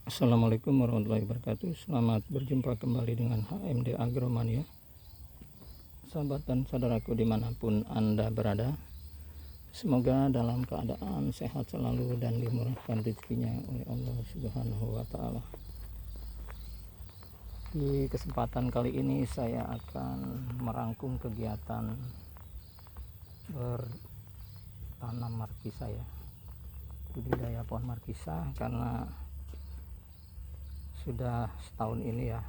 Assalamualaikum warahmatullahi wabarakatuh. Selamat berjumpa kembali dengan HMD Agromania. Sahabat dan saudaraku dimanapun Anda berada, semoga dalam keadaan sehat selalu dan dimurahkan rezekinya oleh Allah Subhanahu wa Ta'ala. Di kesempatan kali ini saya akan merangkum kegiatan bertanam markisa ya, budidaya pohon markisa, karena sudah setahun ini ya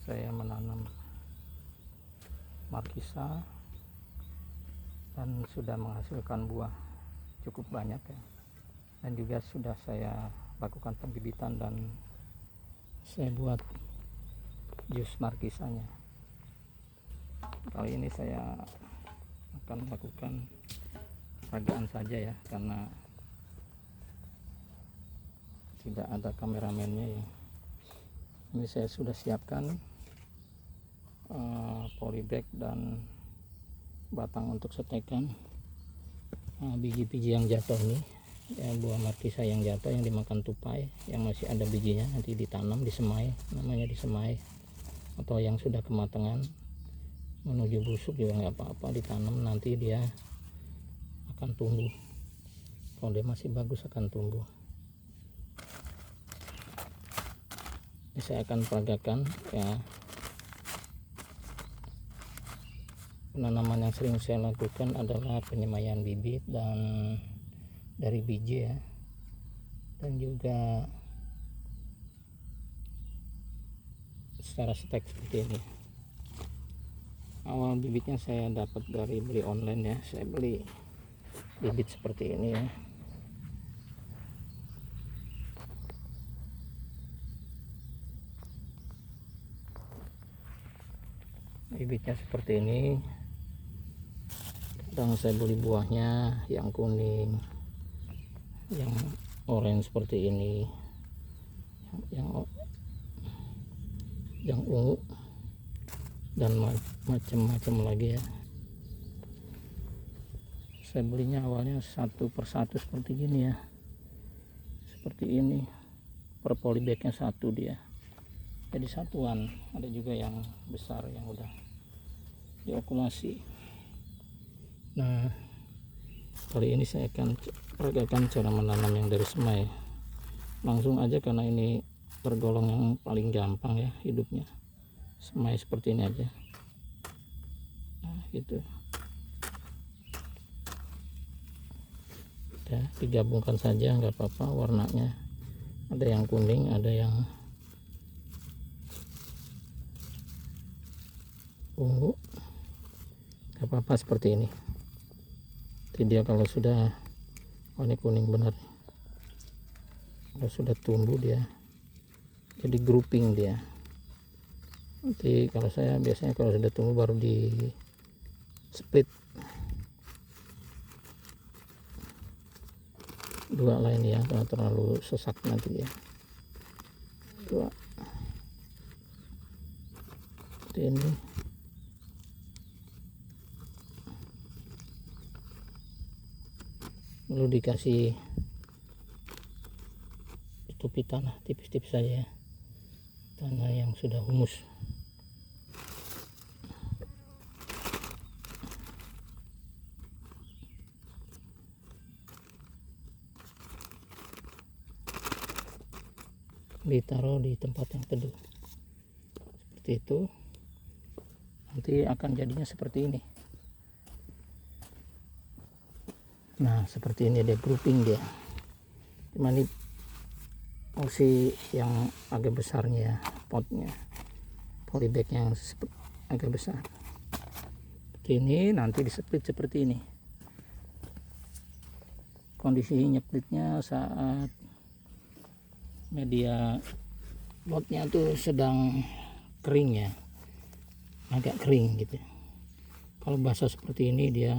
saya menanam markisa dan sudah menghasilkan buah cukup banyak ya, dan juga sudah saya lakukan pembibitan dan saya buat jus markisanya. Kali ini saya akan melakukan peragaan saja ya, karena tidak ada kameramennya ya. Ini saya sudah siapkan polybag dan batang untuk setekan. Biji-biji yang jatuh ini ya, buah markisa yang jatuh yang dimakan tupai, yang masih ada bijinya nanti ditanam, disemai, namanya disemai, atau yang sudah kematangan menuju busuk juga nggak apa-apa, ditanam, nanti dia akan tumbuh. Kalau dia masih bagus akan tumbuh. Saya akan peragakan ya. Penanaman yang sering saya lakukan adalah penyemaian bibit dan dari biji ya, dan juga secara stek seperti ini. Awal bibitnya saya dapat dari beli online ya, saya beli bibit seperti ini ya. Bibitnya seperti ini. Kadang saya beli buahnya yang kuning, yang orange seperti ini, yang ungu, dan macam-macam lagi ya. Saya belinya awalnya satu persatu seperti gini ya, seperti ini. Per polybagnya satu dia, jadi satuan. Ada juga yang besar yang udah diokulasi. Nah, kali ini saya akan peragakan cara menanam yang dari semai. Langsung aja karena ini tergolong yang paling gampang ya hidupnya. Semai seperti ini aja. Nah, gitu. Ya, digabungkan saja nggak apa-apa warnanya. Ada yang kuning, ada yang ungu, nggak apa-apa seperti ini. Jadi dia kalau sudah warna kuning benar, kalau sudah tumbuh dia jadi grouping dia. Nanti kalau saya biasanya kalau sudah tumbuh baru di split dua lain ya, kalau terlalu sesak nanti ya. Dua seperti ini. Lalu dikasih tutupi tanah tipis-tipis saja ya, tanah yang sudah humus. Ditaruh di tempat yang teduh seperti itu, nanti akan jadinya seperti ini. Nah, seperti ini dia grouping dia. Cuman ini porsi yang agak besarnya ya, potnya, polybag yang agak besar seperti ini. Nanti di-split seperti ini. Kondisi nyeplitnya saat media potnya tuh sedang kering ya, agak kering gitu. Kalau basah seperti ini dia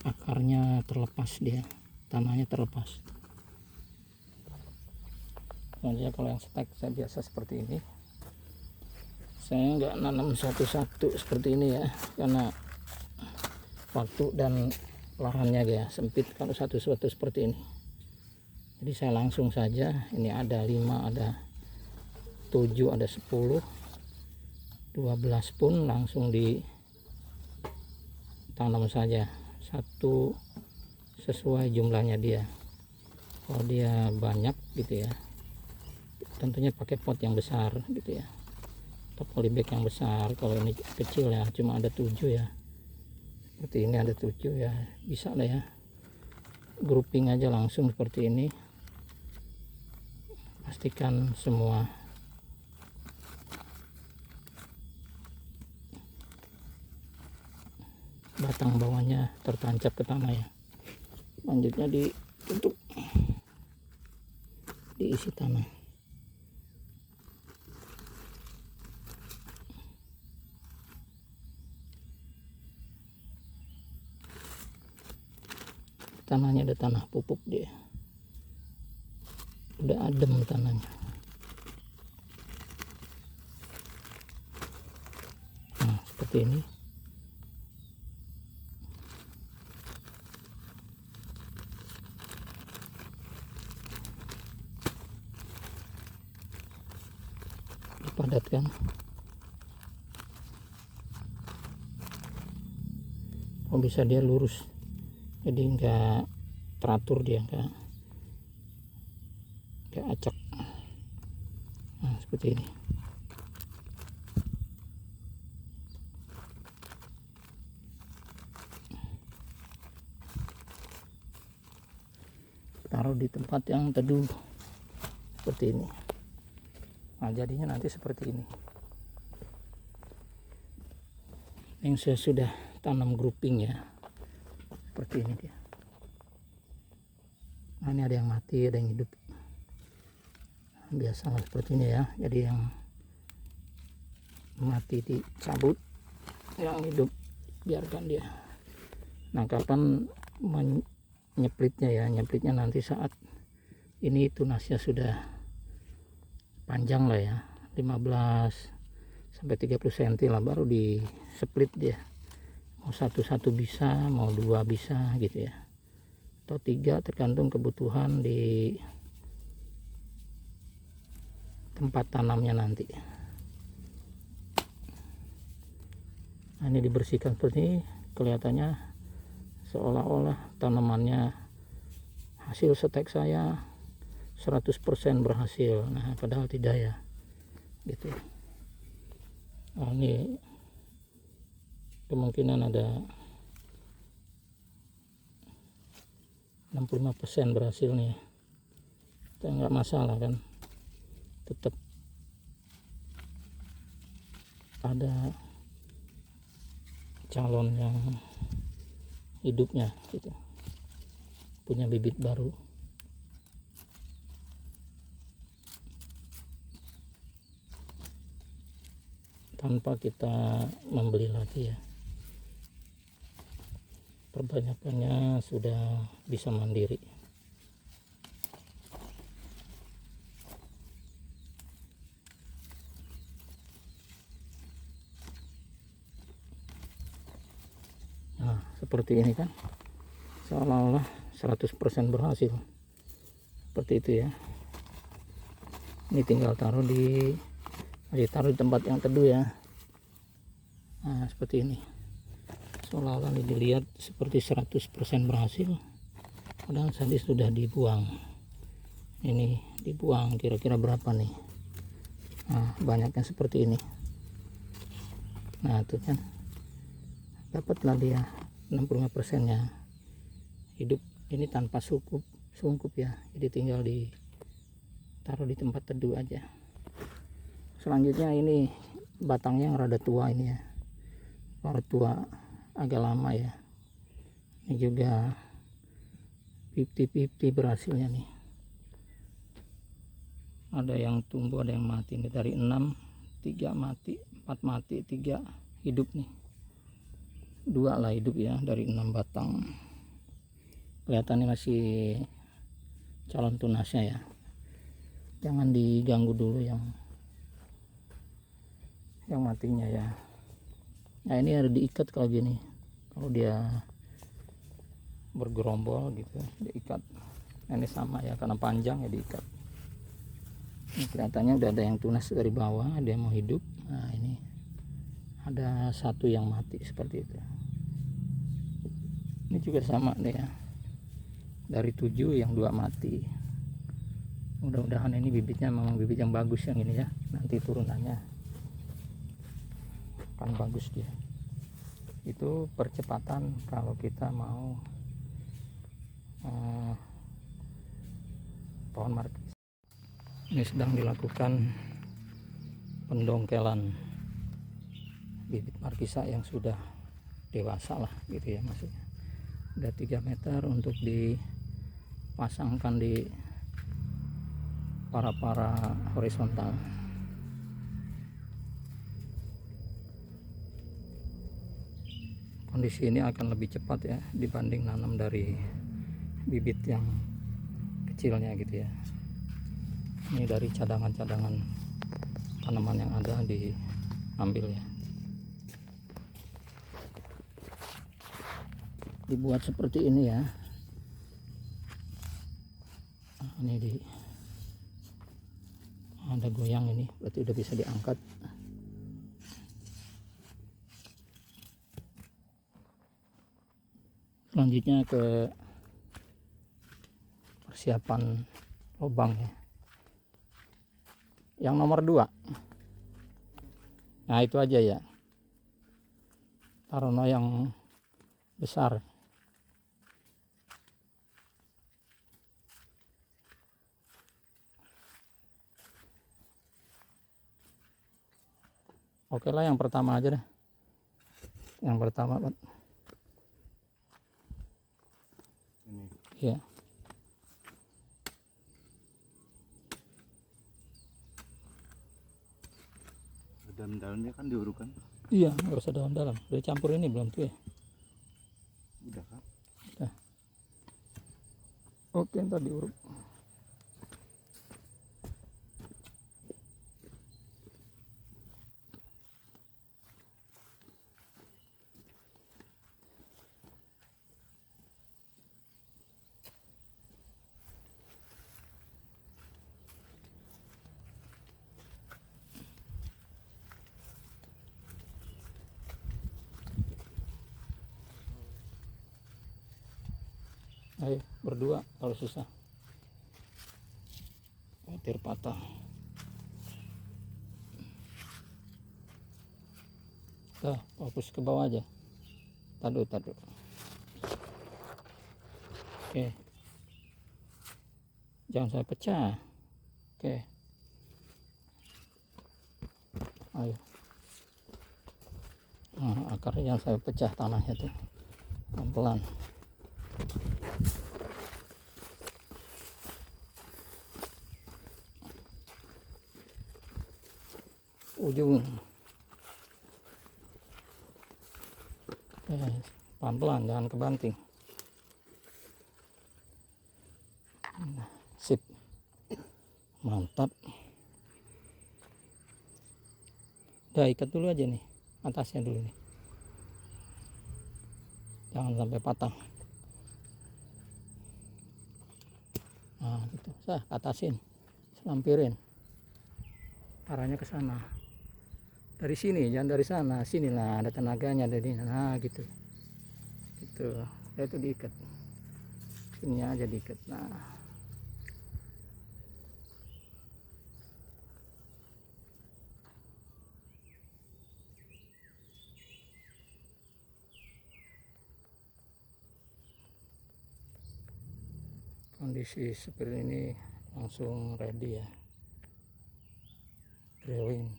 akarnya terlepas, dia tanahnya terlepas. Soalnya kalau yang stek saya biasa seperti ini, saya nggak nanam satu-satu seperti ini ya, karena waktu dan lahannya ya sempit kalau satu-satu seperti ini. Jadi saya langsung saja, ini ada 5, ada 7, ada 10, 12 pun langsung ditanam saja, satu sesuai jumlahnya dia. Kalau dia banyak gitu ya, tentunya pakai pot yang besar gitu ya, atau polybag yang besar. Kalau ini kecil ya, cuma ada 7 ya, seperti ini ada 7 ya, bisa lah ya, grouping aja langsung seperti ini. Pastikan semua batang bawahnya tertancap ke tanah ya. Lanjutnya ditutup, diisi tanah. Tanahnya ada tanah pupuk, dia udah adem tanahnya. Nah seperti ini. Dipadatkan. Oh bisa dia lurus, jadi enggak teratur, dia enggak acak. Nah seperti ini. Taruh di tempat yang teduh seperti ini. Nah jadinya nanti seperti ini. Yang saya sudah tanam grouping ya, seperti ini dia. Nah ini ada yang mati, ada yang hidup. Biasalah seperti ini ya. Jadi yang mati dicabut, yang hidup biarkan dia. Nah kapan menyeplitnya ya, nyeplitnya nanti saat ini tunasnya sudah panjang lah ya, 15 sampai 30 cm lah, baru di split dia. Mau satu-satu bisa, mau 2 bisa gitu ya, atau 3 tergantung kebutuhan di tempat tanamnya nanti. Nah ini dibersihkan seperti ini, kelihatannya seolah-olah tanamannya hasil setek saya 100% berhasil. Nah padahal tidak ya gitu. Nah ini kemungkinan ada 65% berhasil nih, nggak masalah kan, tetap ada calon yang hidupnya gitu, punya bibit baru. Tanpa kita membeli lagi ya, perbanyakannya sudah bisa mandiri. Nah seperti ini kan, seolah-olah 100% berhasil, seperti itu ya. Ini tinggal ditaruh di tempat yang teduh ya. Nah seperti ini, seolah-olah dilihat seperti 100% berhasil, padahal tadi sudah dibuang. Ini dibuang kira-kira berapa nih? Nah banyaknya seperti ini. Nah itu kan dapatlah dia 65% nya hidup. Ini tanpa sungkup ya, jadi tinggal ditaruh di tempat teduh aja. Selanjutnya ini batangnya yang rada tua ini ya, rada tua, agak lama ya. Ini juga 50-50 berhasilnya nih. Ada yang tumbuh, ada yang mati. Ini dari 6, 3 mati, 4 mati, 3 hidup nih. 2 lah hidup ya dari 6 batang. Kelihatannya masih calon tunasnya ya. Jangan diganggu dulu yang matinya ya. Nah ini harus diikat kalau gini, kalau dia bergerombol gitu diikat. Nah, ini sama ya, karena panjang ya diikat. Ini kelihatannya udah ada yang tunas dari bawah, dia mau hidup. Nah, ini ada satu yang mati seperti itu. Ini juga sama deh ya, dari 7 yang 2 mati. Mudah-mudahan ini bibitnya memang bibit yang bagus yang ini ya, nanti turunannya akan bagus dia. Itu percepatan kalau kita mau pohon markisa. Ini sedang dilakukan pendongkelan bibit markisa yang sudah dewasa lah gitu ya, maksudnya udah 3 meter untuk dipasangkan di para horizontal. Kondisi ini akan lebih cepat ya dibanding nanam dari bibit yang kecilnya gitu ya. Ini dari cadangan-cadangan tanaman yang ada diambil ya, dibuat seperti ini ya. Nah, ini ada goyang, ini berarti udah bisa diangkat. Selanjutnya ke persiapan lubang ya, yang nomor 2. Nah, itu aja ya, taruh yang besar. Oke lah, yang pertama aja deh, yang pertama ini. Ya. Dalam-dalamnya kan diurukan. Iya, nggak usah dalam-dalam, udah campur ini belum tuh ya. Udah kan? Udah. Oke, ntar diuruk. Ayo berdua kalau susah, khawatir patah. Fokus ke bawah aja. Tadu. Oke, jangan sampai pecah. Oke, ayo. Nah, akarnya jangan sampai pecah tanahnya tuh, pelan-pelan. Ujung. Pelan-pelan, jangan kebanting. Sip, mantap. Udah, ikat dulu aja nih atasnya dulu nih, jangan sampai patah. Nah gitu, atasin, selampirin, arahnya ke sana. Dari sini, jangan dari sana. Sinilah ada tenaganya dari. Nah gitu, itu diikat, sini aja diikat. Nah, kondisi seperti ini langsung ready ya, growing,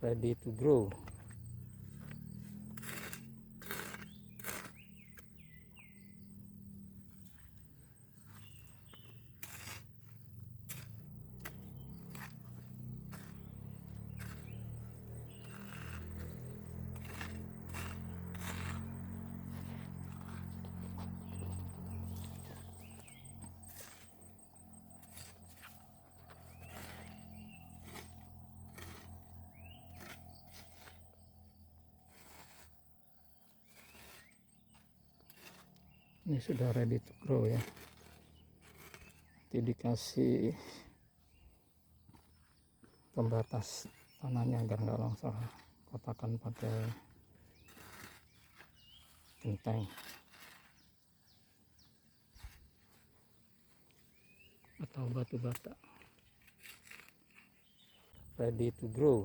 ready to grow. Ini sudah ready to grow ya. nanti dikasih pembatas tanahnya agar nggak longsor, kotakan pakai genteng atau batu bata. Ready to grow.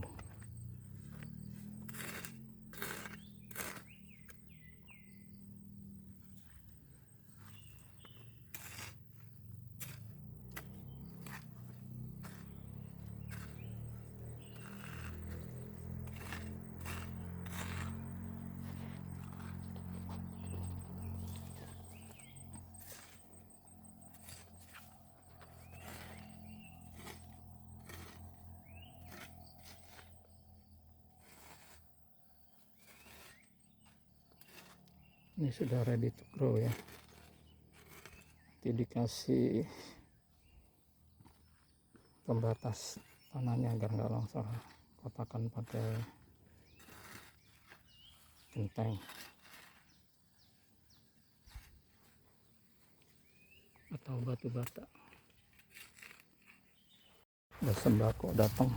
Ini sudah ready to grow ya. Nanti dikasih pembatas tanahnya agar nggak longsor, kotakan pakai genteng atau batu bata. Udah sembako datang.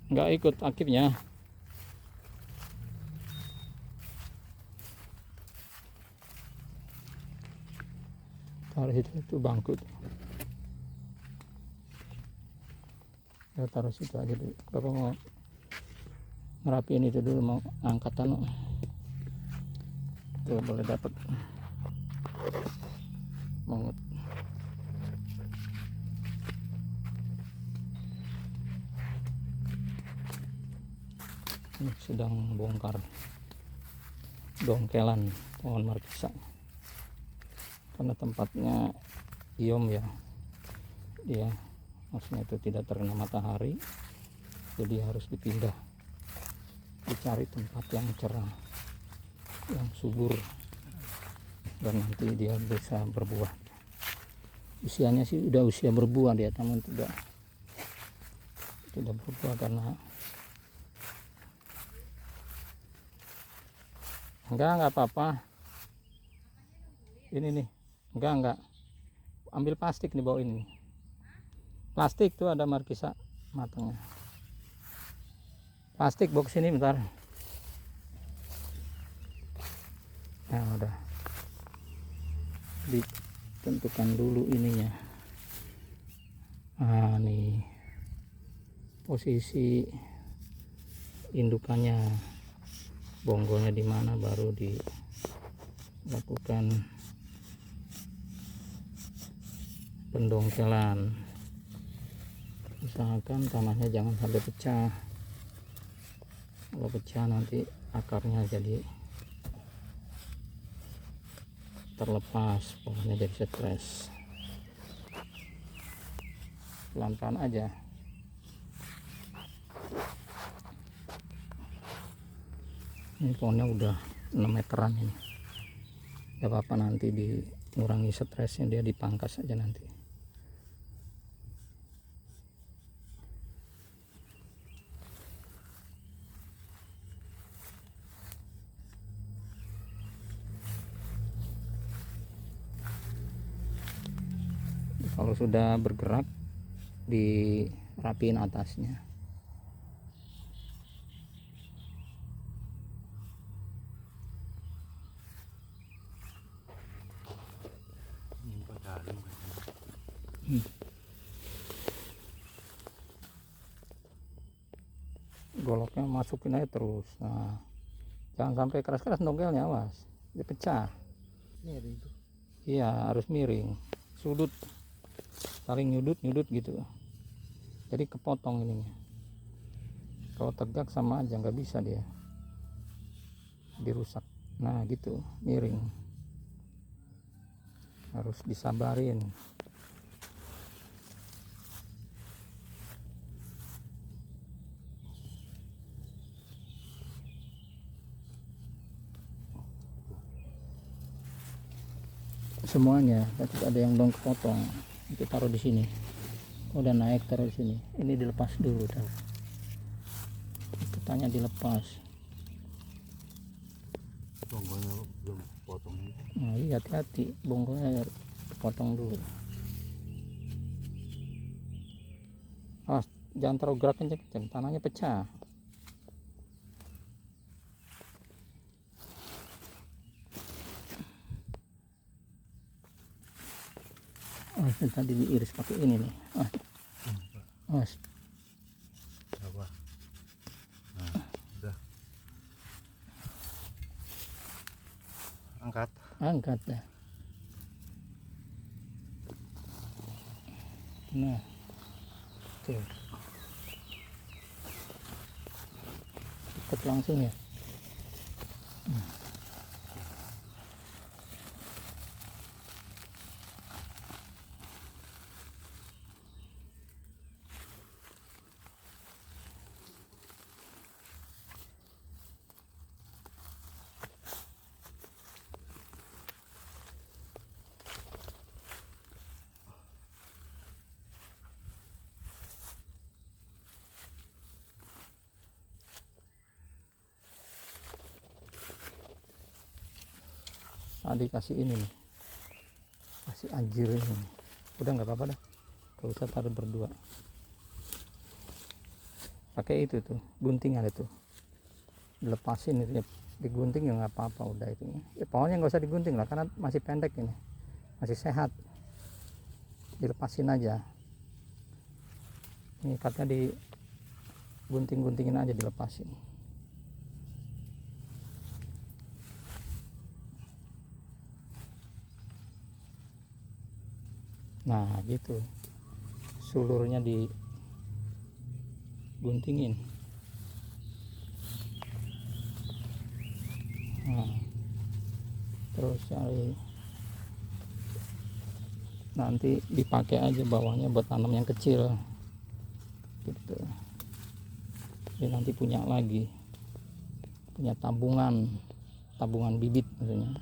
Nggak ikut akifnya. Taruh itu bangku. Ya taruh situ aja dulu. Bapak mau ngerapiin itu dulu, mau angkatan. Tuh boleh dapat mangut. Ini sedang bongkar dongkelan pohon markisa karena tempatnya iom ya, dia maksudnya itu tidak terkena matahari, jadi harus dipindah, dicari tempat yang cerah, yang subur, dan nanti dia bisa berbuah. Usianya sih udah usia berbuah dia, namun tidak berbuah karena enggak apa-apa. Ini nih, enggak ambil plastik nih, bawa ini plastik tuh, ada markisa matangnya. Plastik box ini bentar. Nah udah ditentukan dulu ininya. Nah nih posisi indukannya, bonggolnya di mana, baru dilakukan pendongkelan. Usahakan tanahnya jangan sampai pecah. Kalau pecah nanti akarnya jadi terlepas, pohonnya jadi stres. Pelan-pelan aja. Ini pohonnya udah 6 meteran ini. Gak apa-apa, nanti dikurangi stresnya, dia dipangkas aja nanti. Kalau sudah bergerak, dirapiin atasnya. Goloknya masukin aja terus. Nah, jangan sampai keras-keras dongkelnya, awas dia pecah. Miring tuh. Iya, harus miring, sudut, saling nyudut gitu, jadi kepotong ininya. Kalau tegak sama aja, nggak bisa, dia dirusak. Nah gitu, miring, harus disabarin. semuanya, tapi ada yang belum kepotong. Itu taruh di sini. Udah naik taruh di sini. Ini dilepas dulu, taruh. Ketanya dilepas. Bonggolnya belum potong. Nah, iya, hati-hati, bonggolnya potong dulu. Awas, jangan taruh gerak kenceng-kenceng, tanahnya pecah. Oh, tadi diiris pakai ini nih. Awas. Apa? Nah, udah. Angkat dah. Nah, tuh. Ikut langsung ya. Tadi kasih ini nih, kasih anjir ini. Udah nggak apa-apa dah, gak usah taruh berdua. Pakai itu tuh guntingan itu, dilepasin itu ya, digunting ya nggak apa-apa, udah itu ya, pokoknya nggak usah digunting lah karena masih pendek ini, masih sehat, dilepasin aja. Ini ikatnya digunting-guntingin aja, dilepasin. Nah gitu, sulurnya diguntingin. Nah, terus cari, nanti dipakai aja bawahnya buat tanam yang kecil gitu. Dia nanti punya lagi, punya tabungan bibit maksudnya.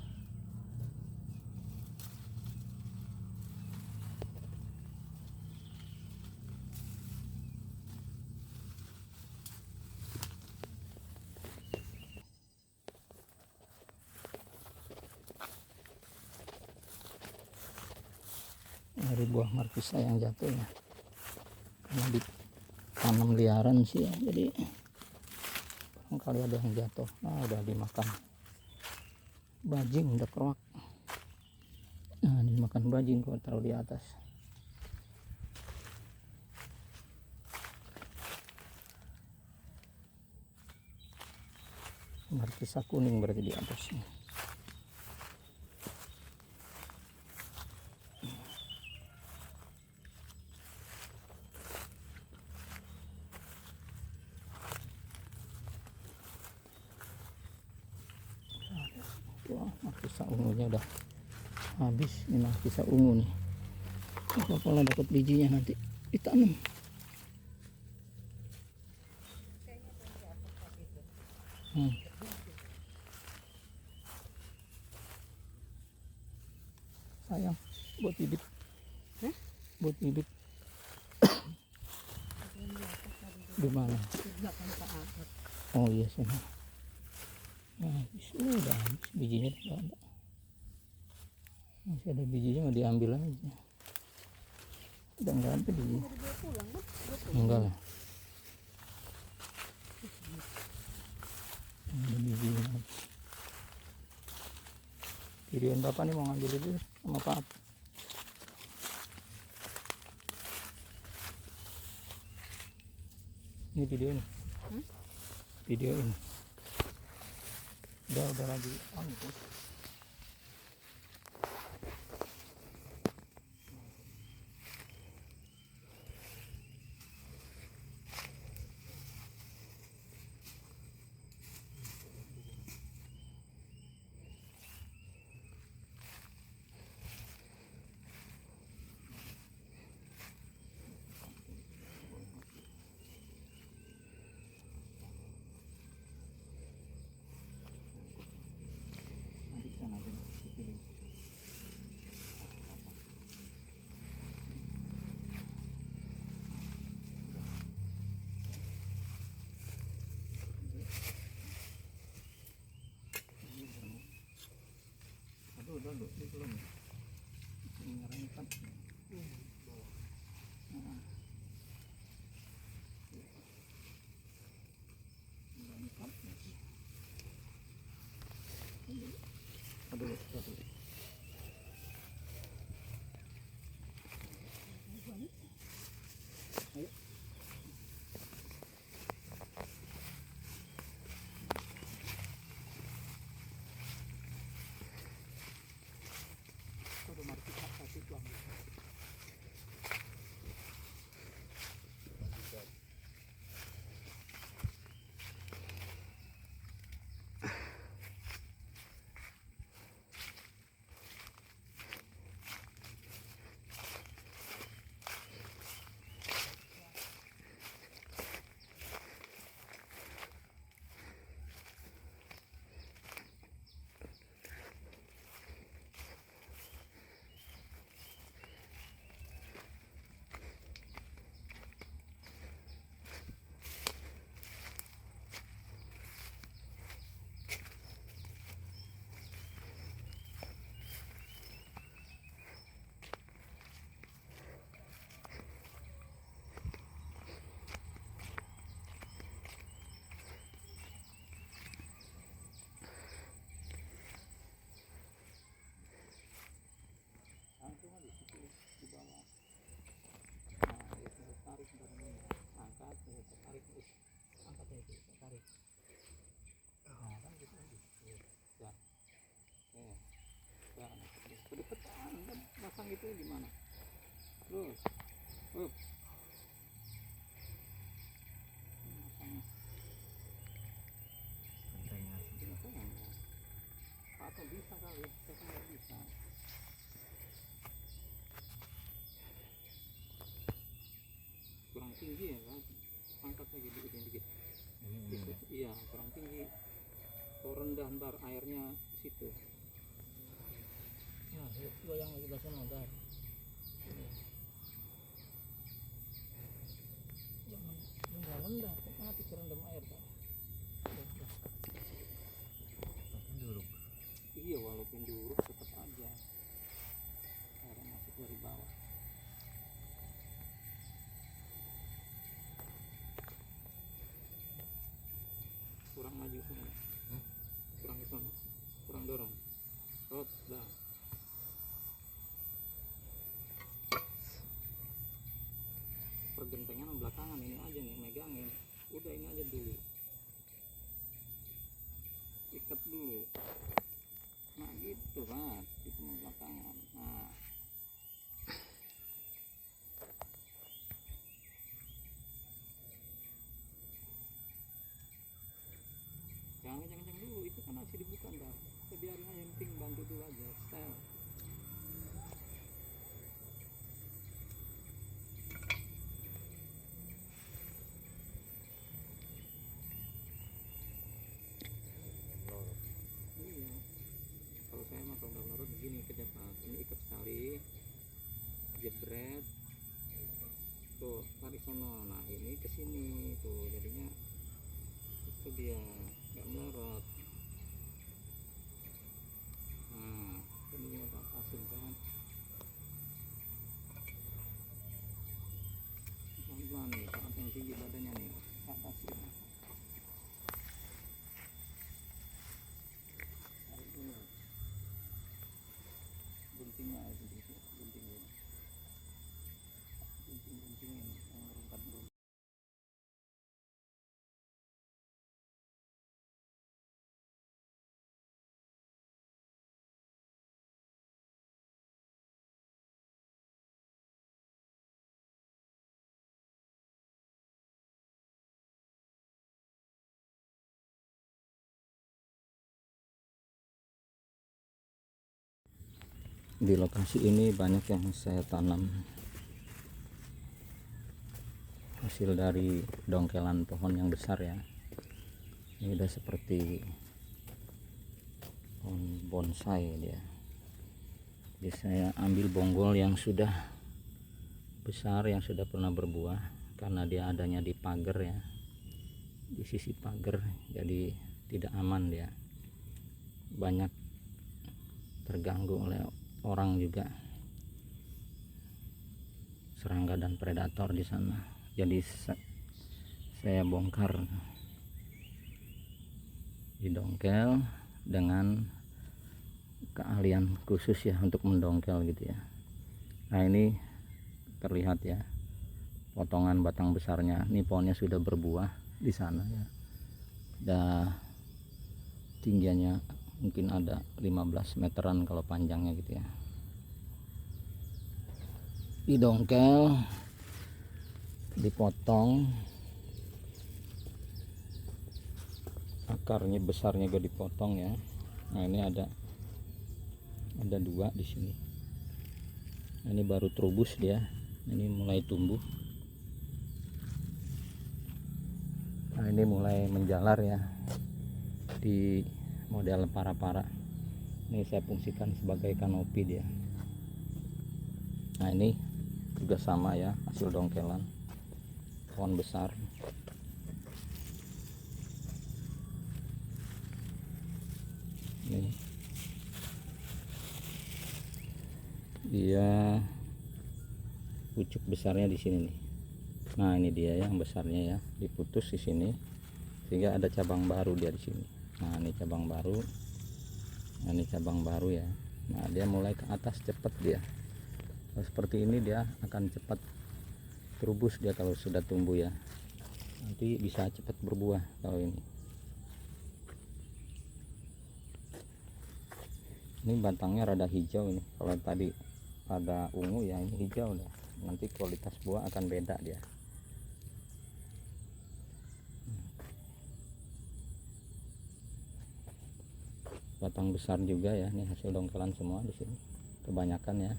Dari buah markisa yang jatuh ya, karena ditanam liaran sih ya, jadi barangkali ada yang jatuh. Nah, udah dimakan bajing, udah keruak. Nah, dimakan bajing kalau taruh di atas. Markisa kuning berarti di atasnya. Wah, markisa ungunya udah habis. Ini markisa ungu nih, kalau dapat bijinya nanti ditanam. Sayang buat bibit, buat bibit. Di mana? Oh iya sih. Nah, sudah habis bijinya, tidak ada. Masih ada bijinya, mau diambil aja. Udah nggak ada biji. Enggak lah. Ada bijinya. Videoin bapak nih, mau ngambil itu sama Pak. Ini video ini. Video ini. Udah lagi angkut. dulu, ini belum. Ini ngerengkat. Nah. Ngerengkat. Aduh, aduh. Ayo. Aduh, mari kita kasih tuang. Langsung aja situ di bawah. Nah, itu tarik barangnya, angkat, tarik terus, angkat aja, tarik. Nah, kan gitu aja. Ya, ya, kedekatan kan pasang itu gimana? Terus, up, pasang Gentengnya. atau bisa kali, saya nggak bisa. Kurang tinggi ya kan, angkat lagi dikit. Ini ya. Iya, kurang tinggi. Kalau rendah ntar airnya ke situ. Nah, itu yang lagi basah ntar. Jangan rendah, mati kerendam air kan. Tapi dulu. Iya, walaupun duruk tetap aja air masuk dari bawah. Kurang maju sana, kurang ke sana, kurang dorong. Hop, dah. Pergentengan belakangan ini aja nih, megangin. Udah ini aja dulu. Ikat dulu. Nah gitu kan, itu belakangan. Nah. Jangan kencang-kencang dulu, itu kan masih dibuka ntar. Kita biarin aja, yang penting bantu dulu aja, style. Iya. Kalau saya mah kalau udah larut begini kerja Pak. Ini ikat sekali, jebret, tuh tarik sono. Nah ini ke sini tuh, jadinya itu dia nggak melorot. Nah ini kita pasin kan, pelan-pelan nih, saat yang tinggi badannya nih, kita pasin. Tarik dulu, guntingnya itu, guntingin, guntingin, yang merangkat dulu. Di lokasi ini banyak yang saya tanam hasil dari dongkelan pohon yang besar ya. Ini udah seperti pohon bonsai dia. Jadi saya ambil bonggol yang sudah besar, yang sudah pernah berbuah, karena dia adanya di pagar ya, di sisi pagar, jadi tidak aman dia. Banyak terganggu oleh orang juga, serangga dan predator di sana. Jadi saya bongkar didongkel dengan keahlian khusus ya untuk mendongkel gitu ya. Nah ini terlihat ya potongan batang besarnya. Ini pohonnya sudah berbuah di sana ya. Udah tingginya mungkin ada 15 meteran kalau panjangnya gitu ya. Didongkel, dipotong, akarnya besarnya juga dipotong ya. Nah ini ada dua di sini. Nah, ini baru trubus dia, ini mulai tumbuh. Nah ini mulai menjalar ya di model para-para. Ini saya fungsikan sebagai kanopi dia. Nah ini juga sama ya, hasil dongkelan pohon besar. Ini dia pucuk besarnya di sini nih. Nah ini dia yang besarnya ya, diputus di sini sehingga ada cabang baru dia di sini. Nah ini cabang baru, nah ini cabang baru ya. Nah dia mulai ke atas cepat dia. Kalau seperti ini dia akan cepat terubus dia kalau sudah tumbuh ya. Nanti bisa cepat berbuah kalau ini. Ini batangnya rada hijau ini. Kalau tadi pada ungu ya, ini hijau dah. Nanti kualitas buah akan beda dia. Batang besar juga ya, ini hasil dongkelan semua di sini. Kebanyakan ya.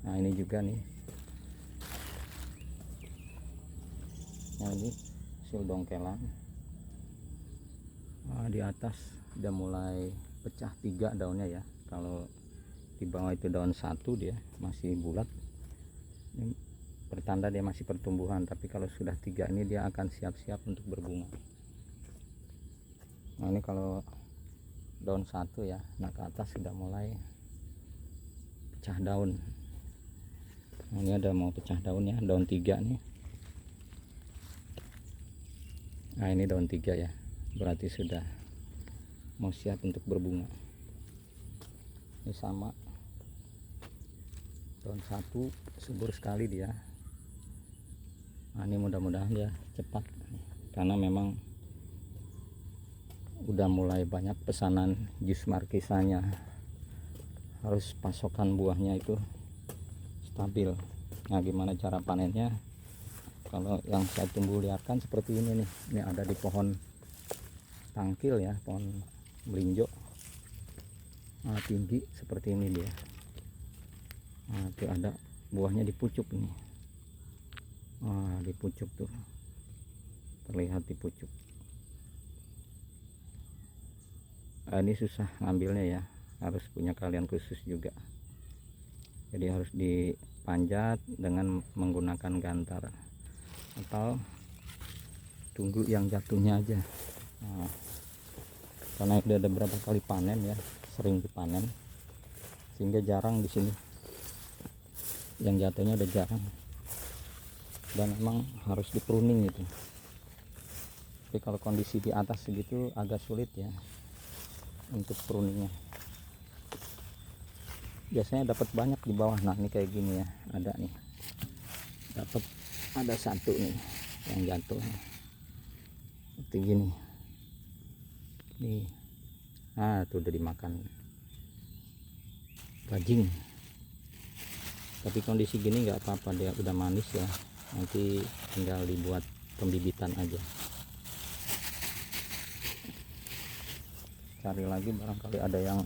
Nah, ini juga nih. Nah, ini hasil dongkelan. Nah, di atas udah mulai pecah 3 daunnya ya. Kalau di bawah itu daun 1 dia masih bulat. Ini pertanda dia masih pertumbuhan, tapi kalau sudah 3 ini dia akan siap-siap untuk berbunga. Nah, ini kalau daun 1 ya, nah ke atas sudah mulai pecah daun. Nah, ini ada mau pecah daun ya, daun 3 nih. Nah ini daun 3 ya, berarti sudah mau siap untuk berbunga. Ini sama, daun 1 subur sekali dia. Nah ini mudah-mudahan dia cepat, karena memang udah mulai banyak pesanan jus markisanya. Harus pasokan buahnya itu stabil. Nah gimana cara panennya? Kalau yang saya tumbuh liarkan seperti ini nih, ini ada di pohon tangkil ya, pohon melinjo. Nah, tinggi seperti ini dia. Nah, itu ada buahnya di pucuk nih. Nah, di pucuk tuh terlihat di pucuk. Nah, ini susah ngambilnya ya, harus punya keahlian khusus juga. Jadi harus dipanjat dengan menggunakan gantar atau tunggu yang jatuhnya aja. Nah, karena udah ada beberapa kali panen ya, sering dipanen, sehingga jarang di sini yang jatuhnya udah jarang, dan memang harus di pruning gitu. Tapi kalau kondisi di atas segitu agak sulit ya untuk pruningnya. Biasanya dapat banyak di bawah. Nah ini kayak gini ya, ada nih, dapat ada 1 nih yang jatuh seperti gini nih. Nah itu udah dimakan bajing. Tapi kondisi gini nggak apa-apa, dia udah manis ya, nanti tinggal dibuat pembibitan aja. Cari lagi barangkali ada yang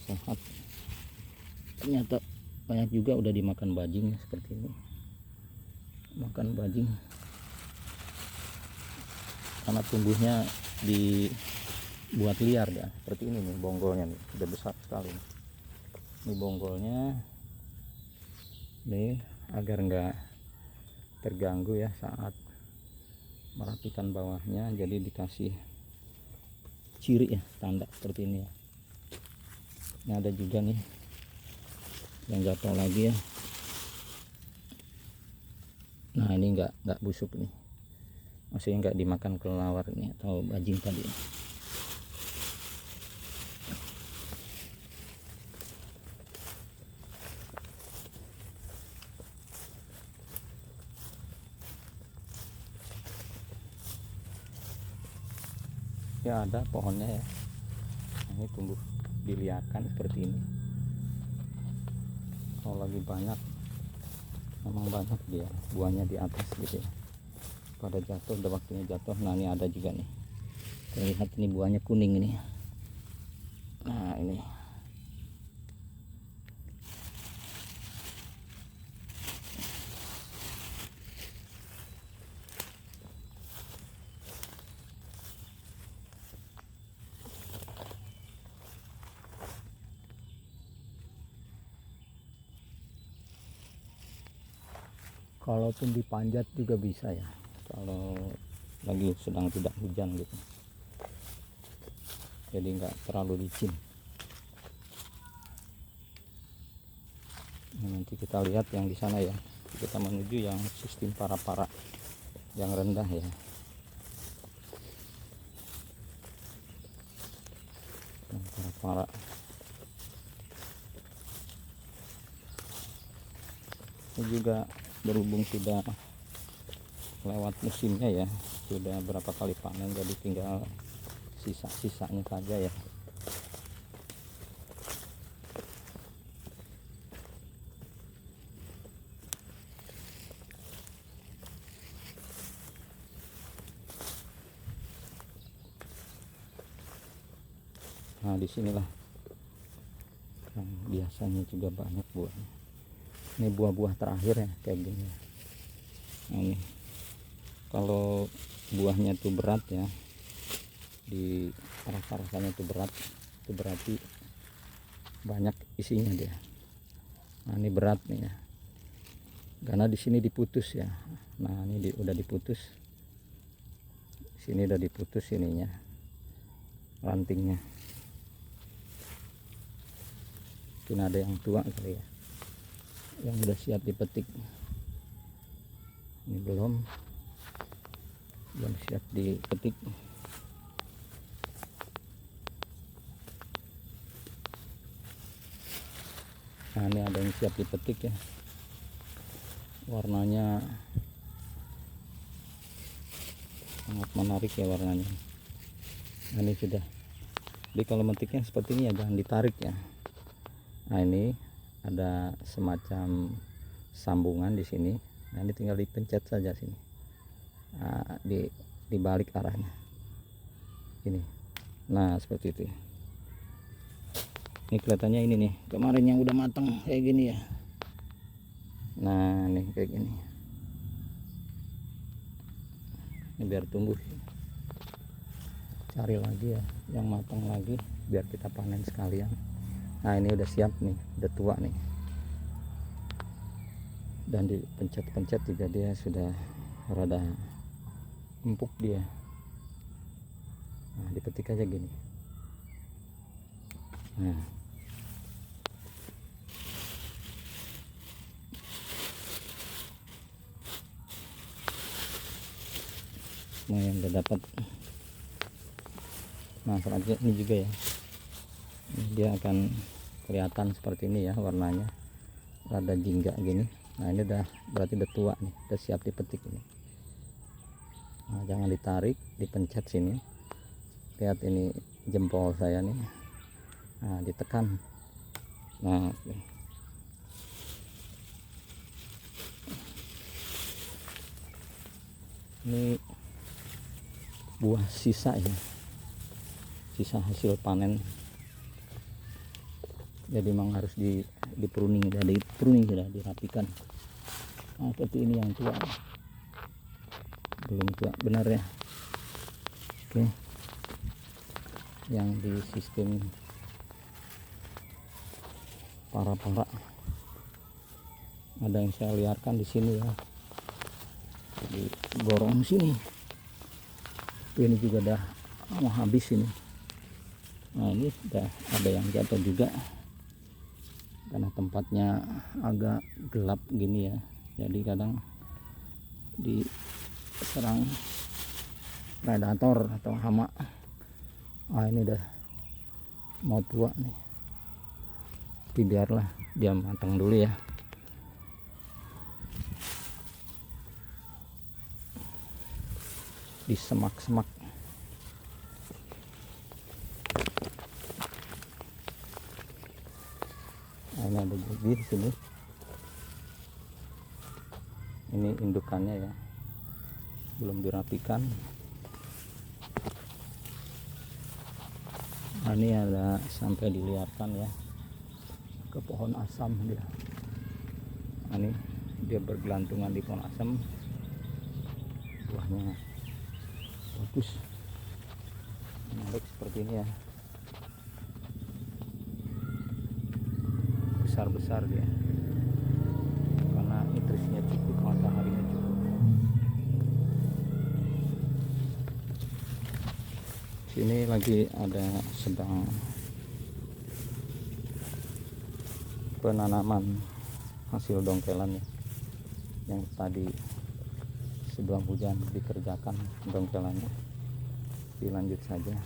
sehat. Ternyata banyak juga udah dimakan bajing seperti ini. Makan bajing karena tumbuhnya dibuat liar ya, seperti ini nih bonggolnya nih, udah besar sekali. Ini bonggolnya nih, agar enggak terganggu ya saat merapikan bawahnya, jadi dikasih ciri ya, tanda seperti ini ya. Ini ada juga nih yang jatuh lagi ya. Nah ini nggak busuk nih, maksudnya nggak dimakan kelelawar ini atau bajing tadi. Ya ada pohonnya ya, ini tumbuh diliarkan seperti ini. Kalau lagi banyak, memang banyak dia buahnya di atas gitu ya, pada jatuh, udah waktunya jatuh. Nah ini ada juga nih, terlihat ini buahnya kuning ini. Nah ini kalaupun dipanjat juga bisa ya, kalau lagi sedang tidak hujan gitu, jadi nggak terlalu licin. Nah, nanti kita lihat yang di sana ya, kita menuju yang sistem para-para yang rendah ya. Yang para-para ini juga berhubung sudah lewat musimnya ya, sudah berapa kali panen, jadi tinggal sisa-sisanya saja ya. Nah disinilah yang biasanya juga banyak buahnya. Ini buah-buah terakhir ya kayak gini. Nah, ini kalau buahnya tuh berat ya, di rasa-rasanya tuh berat, itu berarti banyak isinya dia. Nah ini berat nih ya, karena di sini diputus ya. Nah ini udah diputus, sini udah diputus ininya, rantingnya. Mungkin ada yang tua kali ya, yang udah siap dipetik. Ini belum siap dipetik. Nah ini ada yang siap dipetik ya, warnanya sangat menarik ya warnanya. Nah, ini sudah, jadi kalau metiknya seperti ini ya, jangan ditarik ya. Nah ini ada semacam sambungan di sini. Nah ini tinggal dipencet saja sini. Nah, di balik arahnya ini. Nah seperti itu. Ini kelihatannya ini nih, kemarin yang udah matang kayak gini ya. Nah nih kayak gini. Ini biar tumbuh. Cari lagi ya yang matang lagi biar kita panen sekalian. Nah ini udah siap nih, udah tua nih, dan dipencet-pencet juga dia sudah rada empuk dia. Nah dipetik aja gini. Nah yang udah dapat. Nah selanjutnya ini juga ya, dia akan kelihatan seperti ini ya, warnanya rada jingga gini. Nah ini udah berarti udah tua nih, udah siap dipetik ini. Nah, jangan ditarik, dipencet sini. Lihat ini jempol saya nih. Nah ditekan. Nah ini buah sisa ya, sisa hasil panen. Jadi memang harus di pruning, sudah dirapikan. Nah seperti ini yang tua, belum tua benar ya. Oke, yang di sistem para-para ada yang saya liarkan di sini ya, di gorong sini. Ini juga udah mau habis ini. Nah ini sudah ada yang jatuh juga karena tempatnya agak gelap gini ya, jadi kadang diserang predator atau hama. Ini udah mau tua nih, tapi biarlah dia matang dulu ya. Di semak-semak. Ini ada juga di sini. Ini indukannya ya, belum dirapikan. Ini ada sampai diliarkan ya ke pohon asam dia. Ini dia bergelantungan di pohon asam, buahnya bagus, menarik seperti ini ya, besar-besar dia karena nutrisinya cukup, mataharinya cukup. Sini lagi ada sedang penanaman hasil dongkelan ya, yang tadi sebelum hujan dikerjakan dongkelannya, dilanjut saja.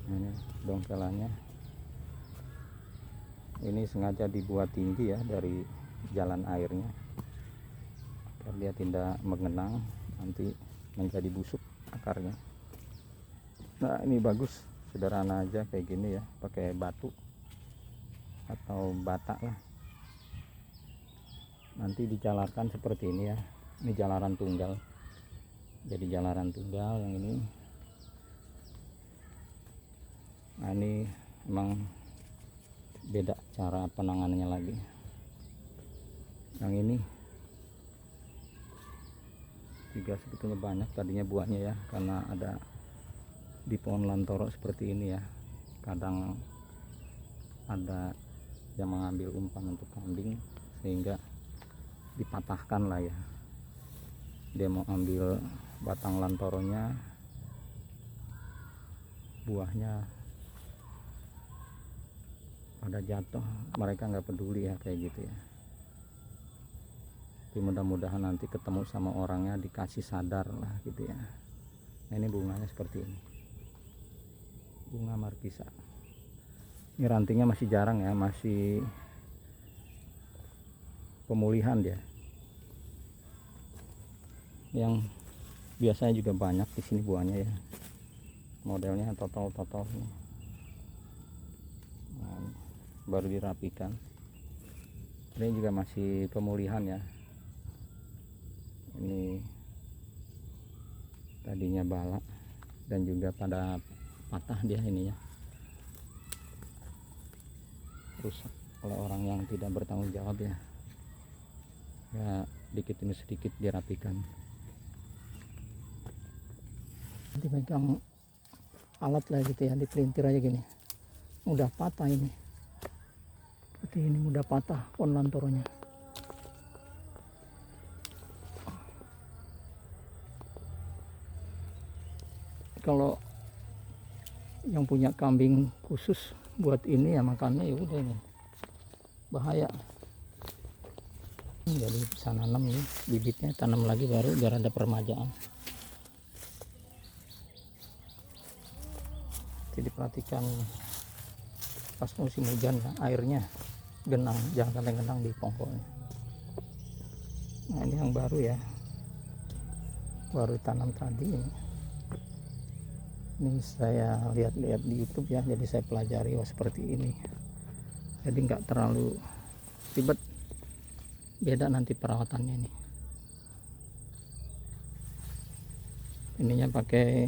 Ini dongkelannya, ini sengaja dibuat tinggi ya dari jalan airnya agar dia tidak mengenang, nanti menjadi busuk akarnya. Nah ini bagus, sederhana aja kayak gini ya, pakai batu atau bata lah, nanti dijalarkan seperti ini ya. Ini jalaran tunggal, jadi jalaran tunggal yang ini. Nah ini emang beda cara penanganannya lagi. Yang ini juga sebetulnya banyak tadinya buahnya ya, karena ada di pohon lantoro seperti ini ya, kadang ada yang mengambil umpan untuk kambing sehingga dipatahkan lah ya, dia mau ambil batang lantoronya, buahnya pada jatuh, mereka nggak peduli ya kayak gitu ya. Tapi mudah-mudahan nanti ketemu sama orangnya dikasih sadar lah gitu ya. Nah, ini bunganya seperti ini, bunga markisa. Ini rantingnya masih jarang ya, masih pemulihan dia. Yang biasanya juga banyak di sini buahnya ya, modelnya total ini. Nah, baru dirapikan. Ini juga masih pemulihan ya. Ini tadinya bala dan juga pada patah dia ini ya, rusak oleh orang yang tidak bertanggung jawab ya. Ya dikit demi sedikit dirapikan. Dipegang alat lah gitu ya, dipelintir aja gini, mudah patah ini. Seperti ini mudah patah pohon lantoronya. Kalau yang punya kambing khusus buat ini ya makannya, ya udah ini bahaya. Jadi bisa nanam nih bibitnya, tanam lagi baru biar ada permajaan. Jadi perhatikan pas musim hujan ya, airnya genang, jangan sampai genang di pokoknya. Nah ini yang baru ya, baru tanam tadi ini. Ini saya lihat-lihat di YouTube ya, jadi saya pelajari seperti ini. Jadi nggak terlalu ribet, beda nanti perawatannya ini. Ininya pakai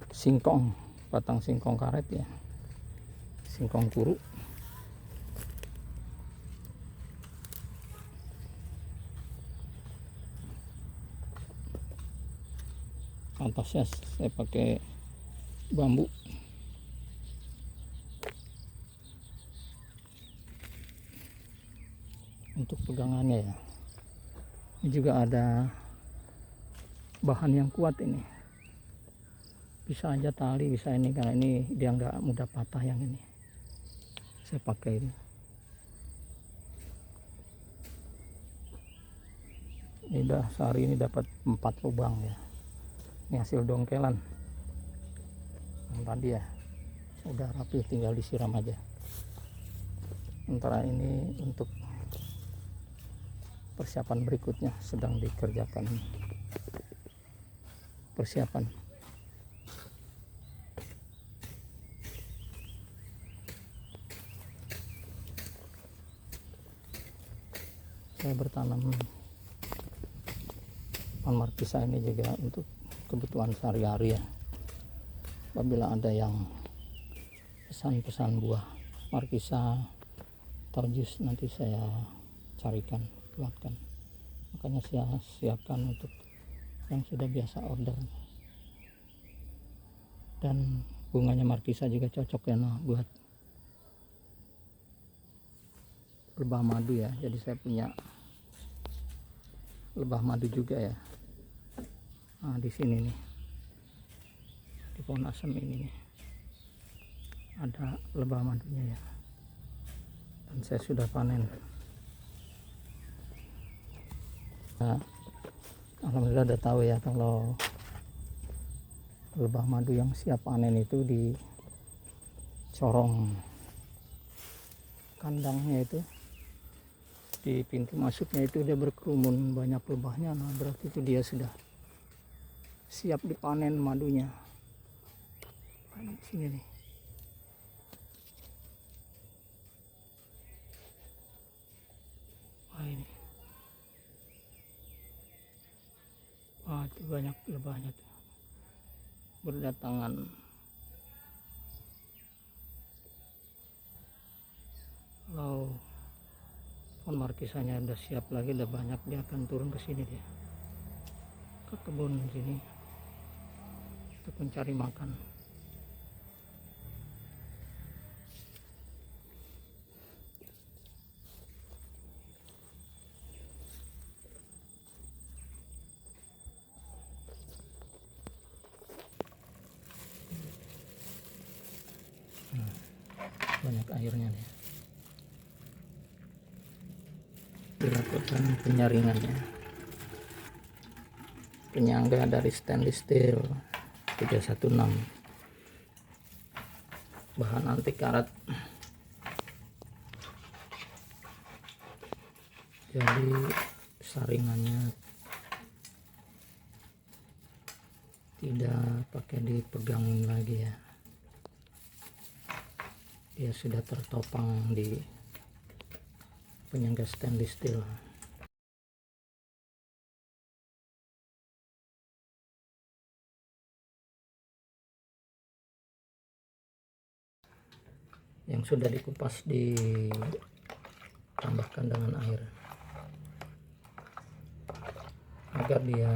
singkong, batang singkong karet ya, singkong kuru. Atasnya saya pakai bambu. Untuk pegangannya ya, ini juga ada bahan yang kuat ini, bisa aja tali, bisa ini, karena ini dia nggak mudah patah yang ini. Saya pakai ini. Ini udah sehari ini dapat 4 lubang ya. Ini hasil dongkelan yang tadi ya, udah rapi, tinggal disiram aja. Sementara ini untuk persiapan berikutnya sedang dikerjakan persiapan. Saya bertanam pohon markisa ini juga untuk kebutuhan sehari-hari ya. Apabila ada yang pesan-pesan buah markisa atau jus, nanti saya carikan, buatkan. Makanya saya siapkan untuk yang sudah biasa order. Dan bunganya markisa juga cocok ya, nah, buat lebah madu ya. Jadi saya punya lebah madu juga ya. Nah, di sini nih, di pohon asam ini nih, ada lebah madunya ya. Dan saya sudah panen. Nah, alhamdulillah udah tahu ya, kalau lebah madu yang siap panen itu di corong kandangnya itu, di pintu masuknya itu dia berkerumun banyak lebahnya. Nah, berarti itu dia sudah siap dipanen madunya. Nah, di sini nih. Wah, ini. Wah, itu banyak lebahnya tuh berdatangan. Kalau pohon markisanya udah siap lagi, udah banyak, dia akan turun ke sini, dia ke kebun sini untuk mencari makan. Banyak airnya nih. Dilakukan penyaringannya. Penyangga dari stainless steel 316, bahan anti karat. Jadi saringannya tidak pakai dipegangin lagi ya, dia sudah tertopang di penyangga stainless steel. Yang sudah dikupas ditambahkan dengan air agar dia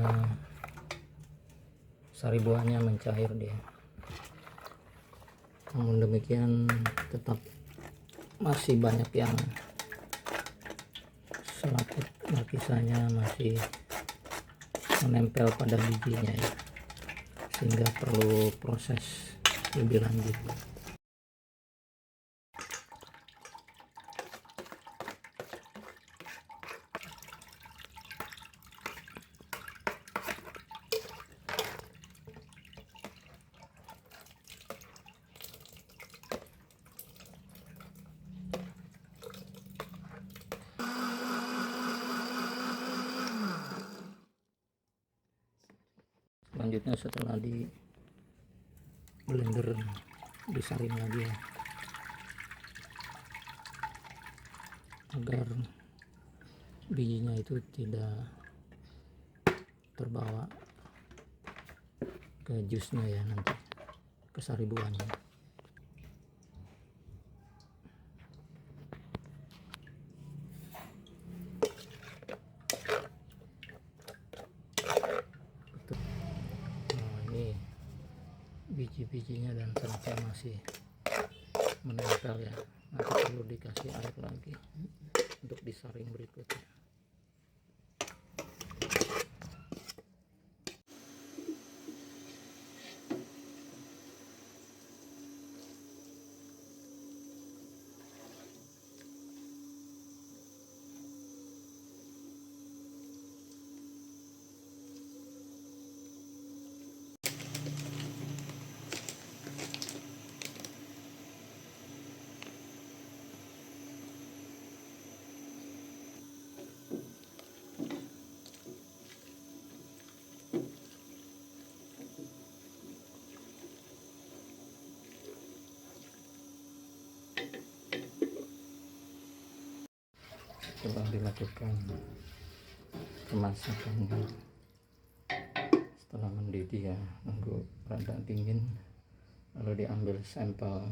sari buahnya mencair dia. Namun demikian tetap masih banyak yang selaput markisanya masih menempel pada bijinya ya, sehingga perlu proses lebih lanjut. Selanjutnya setelah di blender disaring lagi ya, agar bijinya itu tidak terbawa ke jusnya ya, nanti ke sari buahnya. Nah, ini biji-bijinya dan seratnya masih menempel ya, nanti perlu dikasih air lagi untuk disaring berikutnya. setelah dilakukan pemasakannya, setelah mendidih ya, nunggu rada dingin, lalu diambil sampel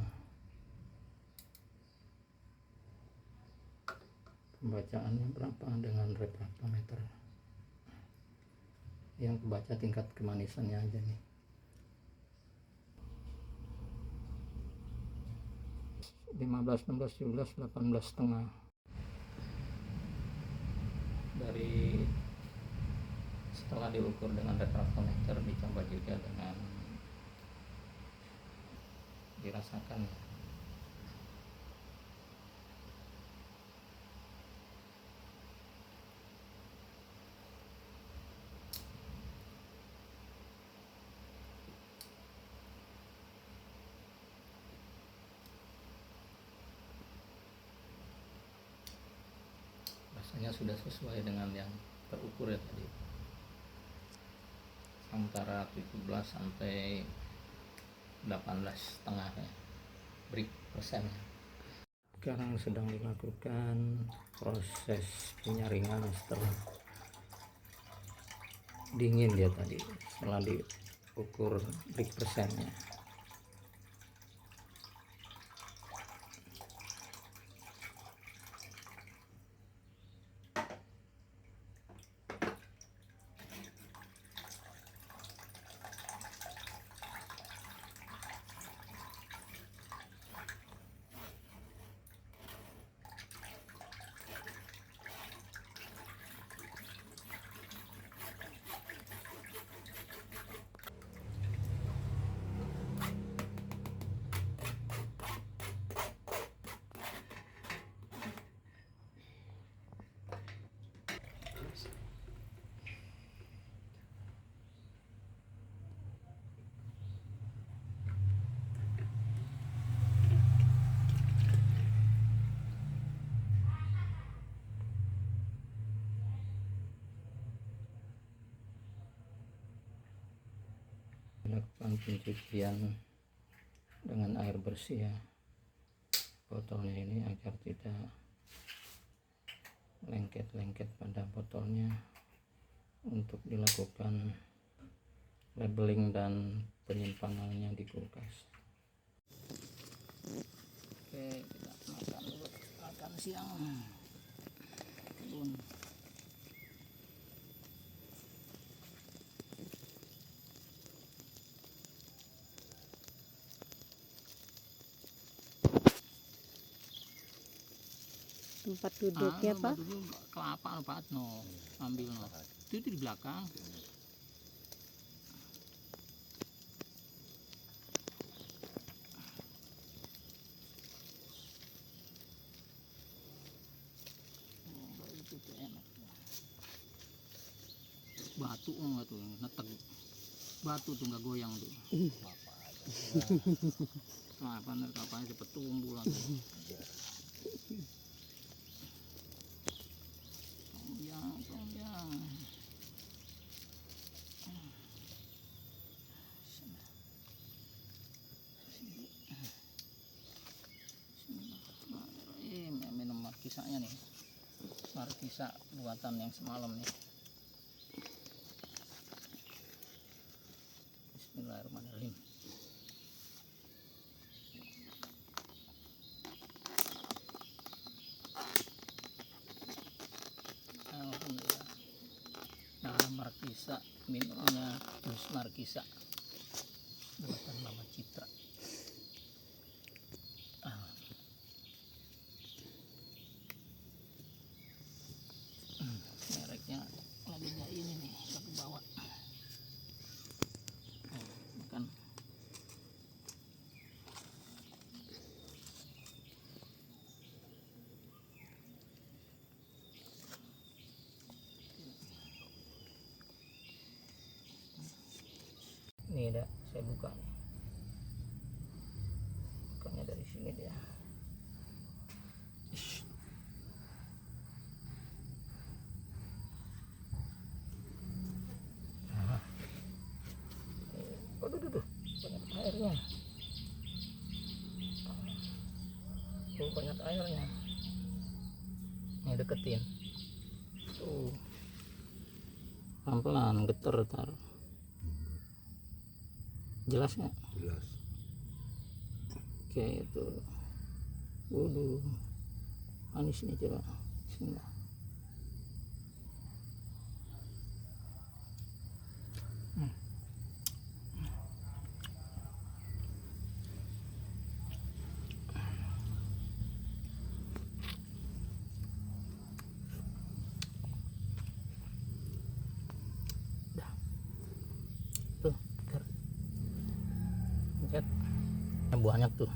pembacaannya berapa dengan refraktometer, yang kebaca tingkat kemanisannya aja nih. Lima belas, 16, 17, 18,5. Dari setelah diukur dengan refraktometer, dicoba juga dengan dirasakan. Rasanya sudah sesuai dengan yang terukur ya tadi, antara 17 sampai 18,5 ya, break persennya. Sekarang sedang dilakukan proses penyaringan setelah dingin dia tadi, setelah diukur break persennya. Lakukan pencucian dengan air bersih ya botolnya ini, agar tidak lengket-lengket pada botolnya, untuk dilakukan labeling dan penyimpanannya di kulkas. Oke, kita makan dulu, makan siang kebun. Tempat duduknya Pak? Duduk kelapa Pak no, ambil no. Itu di belakang. Itu tuh enak. Batu enggak tuh, netek. Batu tuh nggak goyang tuh. Kelapa nih, kelapanya cepet tumbuh lagi. Tongjang. Minum markisanya nih, markisa buatan yang semalam nih. Bismillahirrahmanirrahim. Alhamdulillah. Nah, markisa, minumnya jus markisa buatan Mama Citra. Mereknya lagi nggak ini nih, lagi bawa. Makan. Ini ada, saya buka nih. Bukanya dari sini dia. Aduh, banyak airnya. Tuh, banyak airnya. Ini deketin tuh, pelan-pelan geter tar. Jelas nggak? Jelas. Oke itu. Waduh, manis nih, coba Bismillah. Tuh tar. Lihat banyak tuh.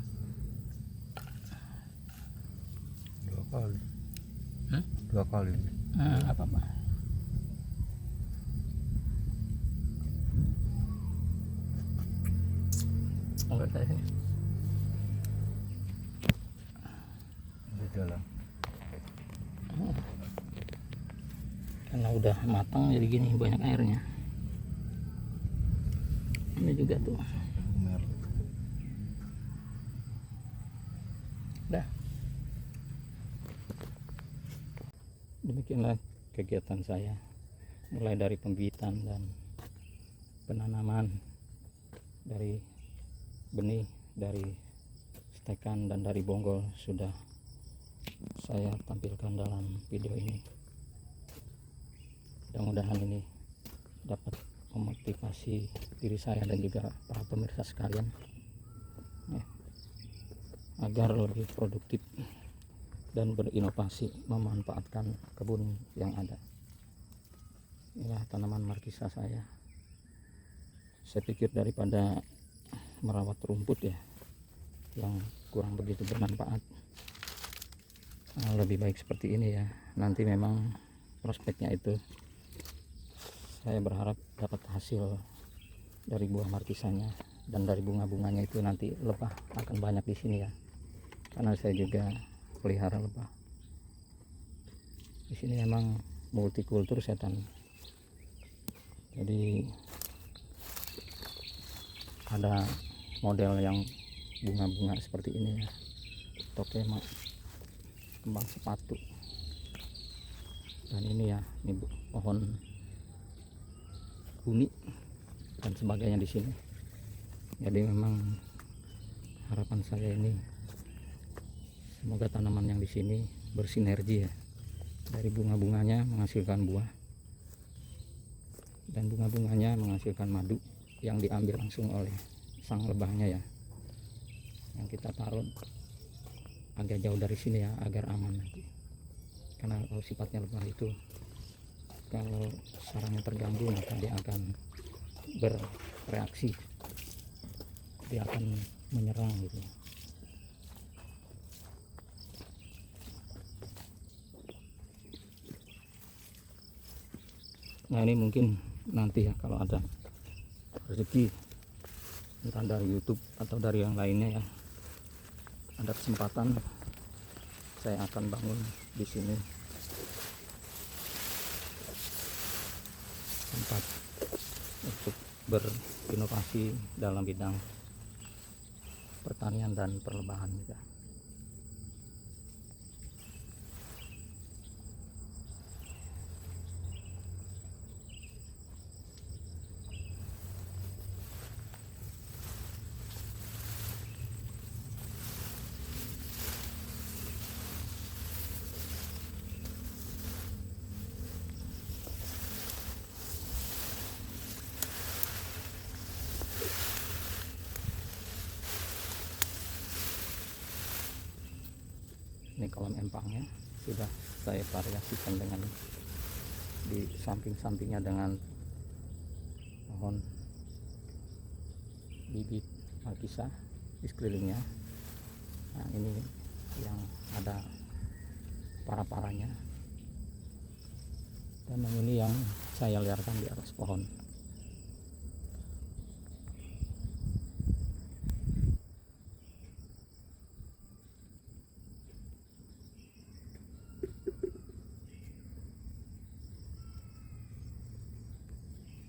2 kali. 2 kali. Apa-apa. Enggak saya sini. Di dalam. Karena udah matang jadi gini, banyak airnya. Ini juga tuh. Benar. Dah. Demikianlah kegiatan saya, mulai dari pembibitan dan penanaman, dari benih, dari stekan dan dari bonggol sudah saya tampilkan dalam video ini. Mudah-mudahan ini dapat memotivasi diri saya dan juga para pemirsa sekalian ya, agar lebih produktif dan berinovasi memanfaatkan kebun yang ada. Inilah tanaman markisa saya. Saya pikir daripada merawat rumput ya yang kurang begitu bermanfaat, lebih baik seperti ini ya. Nanti memang prospeknya itu saya berharap dapat hasil dari buah markisanya dan dari bunga-bunganya itu nanti lebah akan banyak di sini ya. Karena saya juga pelihara lebah. Di sini memang multikultur setan. Jadi ada model yang bunga-bunga seperti ini ya. Tokema, kembang sepatu. Dan ini ya, ini pohon uni dan sebagainya di sini. Jadi memang harapan saya ini semoga tanaman yang di sini bersinergi ya. Dari bunga-bunganya menghasilkan buah dan bunga-bunganya menghasilkan madu yang diambil langsung oleh sang lebahnya ya. Yang kita taruh agak jauh dari sini ya agar aman nanti. Karena kalau sifatnya lebah itu kalau sarangnya terganggu maka dia akan bereaksi, dia akan menyerang gitu. Nah ini mungkin nanti ya kalau ada rezeki entah dari YouTube atau dari yang lainnya ya, ada kesempatan saya akan bangun di sini tempat untuk berinovasi dalam bidang pertanian dan perlebahan juga. Ini kolam empangnya sudah saya variasikan dengan di samping-sampingnya dengan pohon bibit markisa di sekelilingnya. Nah ini yang ada para-paranya, dan yang ini yang saya liarkan di atas pohon.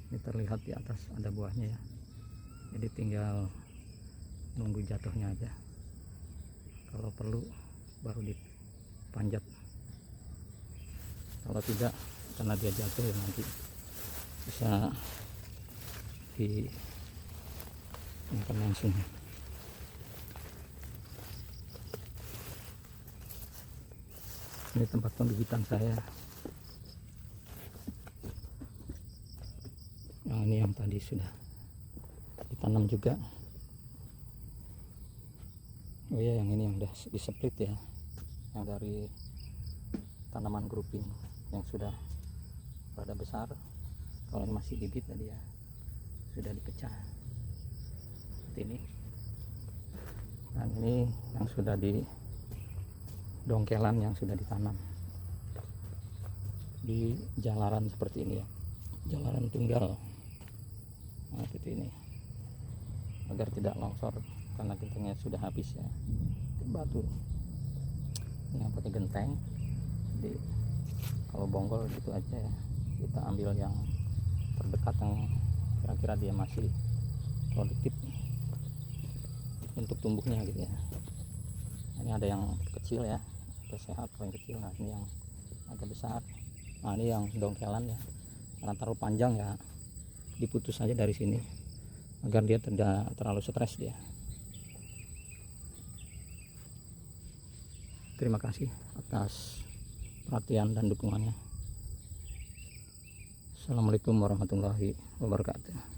Ini terlihat di atas ada buahnya ya, jadi tinggal nunggu jatuhnya aja. Kalau perlu baru dipanjat Kalau tidak, karena dia jatuh ya nanti bisa di makan langsung. Ini tempat pembibitan saya. Yang ini yang tadi sudah ditanam juga. Oh iya, yang ini yang udah di-split ya, yang dari tanaman grouping yang sudah rada besar. Kalau ini masih bibit tadi ya, sudah dipecah seperti ini. Dan ini yang sudah di dongkelan, yang sudah ditanam di jalaran seperti ini ya, jalaran tunggal. Nah, seperti ini agar tidak longsor karena gentengnya sudah habis ya. Itu batu ini yang pakai genteng. Jadi kalau bonggol gitu aja ya, kita ambil yang terdekat yang kira-kira dia masih produktif untuk tumbuhnya gitu ya. Ini ada yang kecil ya, ada sehat paling kecil. Nah ini yang agak besar. Nah ini yang dongkelan ya, karena terlalu panjang ya diputus saja dari sini agar dia tidak terlalu stres dia. Terima kasih atas perhatian dan dukungannya. Assalamualaikum warahmatullahi wabarakatuh.